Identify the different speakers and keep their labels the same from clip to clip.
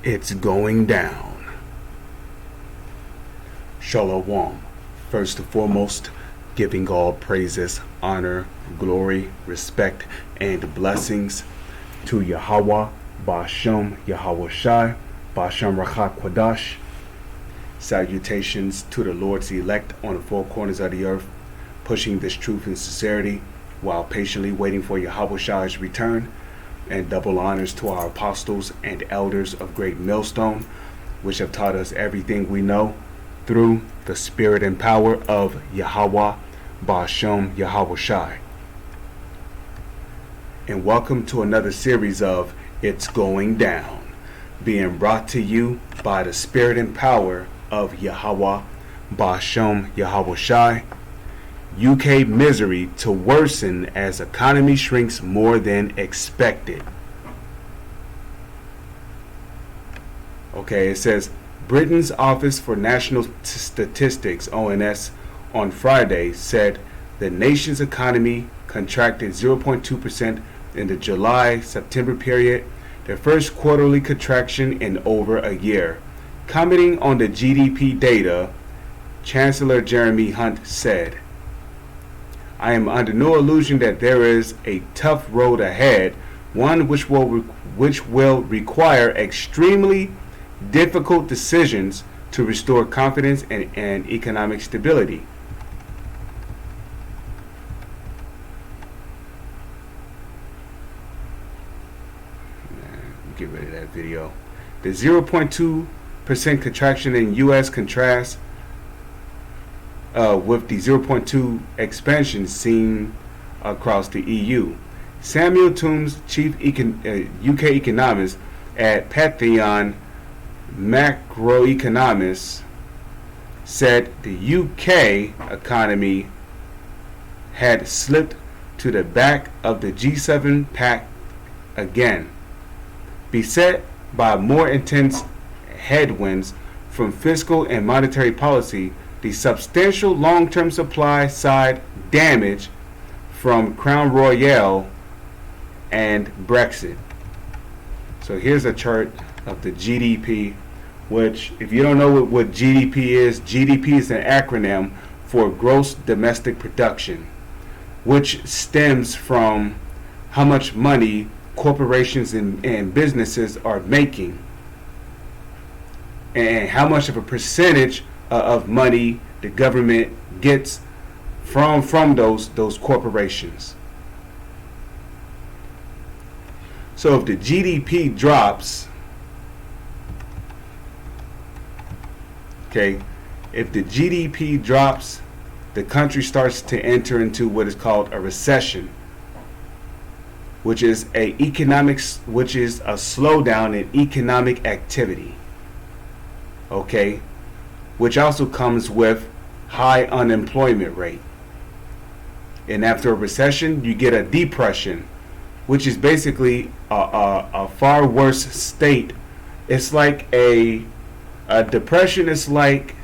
Speaker 1: It's going down. Shalom. First and foremost, giving all praises, honor, glory, respect, and blessings to Yahweh, Ba'ashem, Yahweh Shai, Ba'ashem Rachak Kwadash. Salutations to the Lord's elect on the four corners of the earth, pushing this truth and sincerity while patiently waiting for Yahweh Shai's return. And double honors to our apostles and elders of Great Millstone, which have taught us everything we know through the spirit and power of Yahweh, Ba'ashem, Yahweh Shai. And welcome to another series of It's Going Down, being brought to you by the spirit and power of Yahweh, Ba'ashem, Yahweh Shai. UK misery to worsen as economy shrinks more than expected. Okay, it says Britain's Office for National Statistics, ONS, on Friday said the nation's economy contracted 0.2% in the July-September period, their first quarterly contraction in over a year. Commenting on the GDP data, Chancellor Jeremy Hunt said, "I am under no illusion that there is a tough road ahead, one which will require extremely difficult decisions to restore confidence and economic stability." Get rid of that video. The 0.2% contraction in U.S. contrasts with the 0.2 expansion seen across the EU. Samuel Toombs, chief UK economist at Pantheon Macroeconomics, said the UK economy had slipped to the back of the G7 pact again, beset by more intense headwinds from fiscal and monetary policy. The substantial long-term supply side damage from Crown Royal and Brexit. So here's a chart of the GDP, which, if you don't know what GDP is an acronym for Gross Domestic Production, which stems from how much money corporations and businesses are making and how much of a percentage of money the government gets from those corporations. So if the GDP drops, if the GDP drops, the country starts to enter into what is called a recession, which is a slowdown in economic activity. Okay, which also comes with high unemployment rate. And after a recession, you get a depression, which is basically a far worse state. It's like a depression. It's like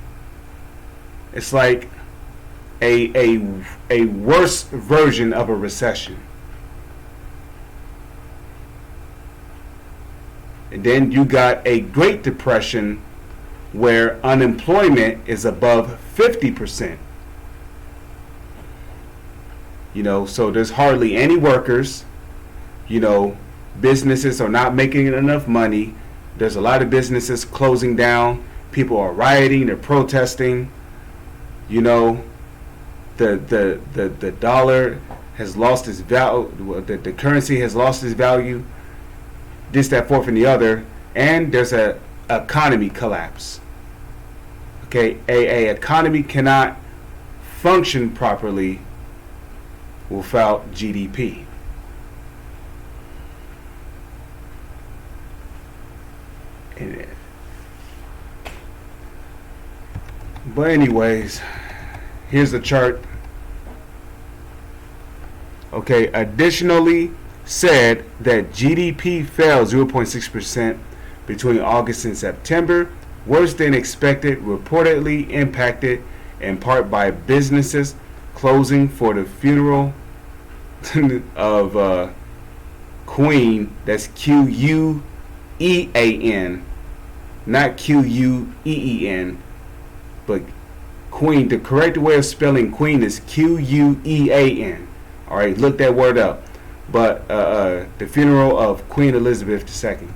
Speaker 1: a worse version of a recession. And then you got a Great Depression, where unemployment is above 50%. So there's hardly any workers. Businesses are not making enough money. There's a lot of businesses closing down. People are rioting, they're protesting. The dollar has lost its value, the currency has lost its value, this, that, fourth, and the other, and there's a economy collapse. Okay, a economy cannot function properly without GDP. But anyways, here's the chart. Okay, additionally said that GDP fell 0.6% between August and September, worse than expected, reportedly impacted in part by businesses closing for the funeral of Queen, that's Quean, not Queen, but queen. The correct way of spelling queen is Quean. All right, look that word up. But the funeral of Queen Elizabeth II.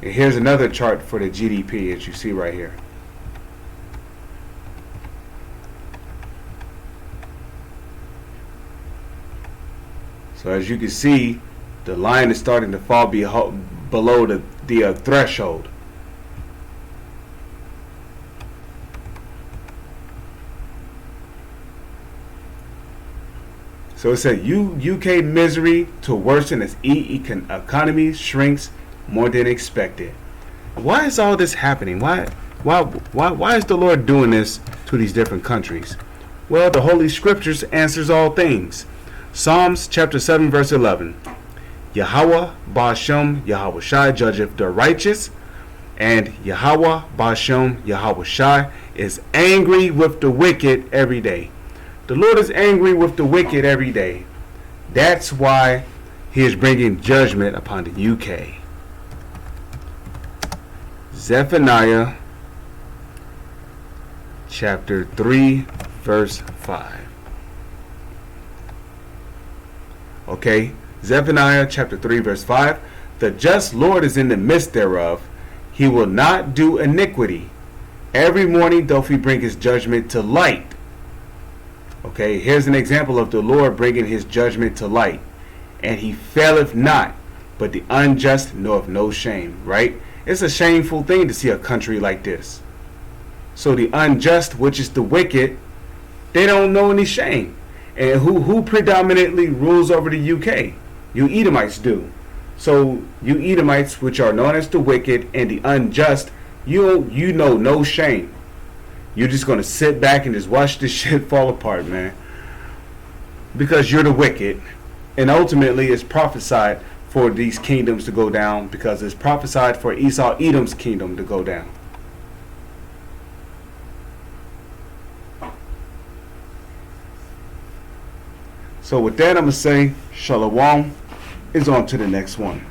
Speaker 1: And here's another chart for the GDP, as you see right here. So as you can see, the line is starting to fall below the threshold. So it said UK misery to worsen as economy shrinks more than expected. Why is all this happening? Why is the Lord doing this to these different countries? Well, the Holy Scriptures answers all things. Psalms chapter 7 verse 11. Yahweh Ba'ashem Yahweh Shai judgeth the righteous, and Yahweh Ba'ashem Yahweh Shai is angry with the wicked every day. The Lord is angry with the wicked every day. That's why He is bringing judgment upon the UK. Zephaniah chapter 3 verse 5. Okay, Zephaniah chapter 3 verse 5. The just Lord is in the midst thereof. He will not do iniquity. Every morning doth He bring His judgment to light. Okay, here's an example of the Lord bringing His judgment to light. And He faileth not, but the unjust knoweth no shame. Right? It's a shameful thing to see a country like this. So the unjust, which is the wicked, they don't know any shame. And who predominantly rules over the UK? You Edomites do. So you Edomites, which are known as the wicked and the unjust, you know no shame. You're just going to sit back and just watch this shit fall apart, man. Because you're the wicked. And ultimately it's prophesied for these kingdoms to go down, because it's prophesied for Esau Edom's kingdom to go down. So with that, I'm going to say Shalom is on to the next one.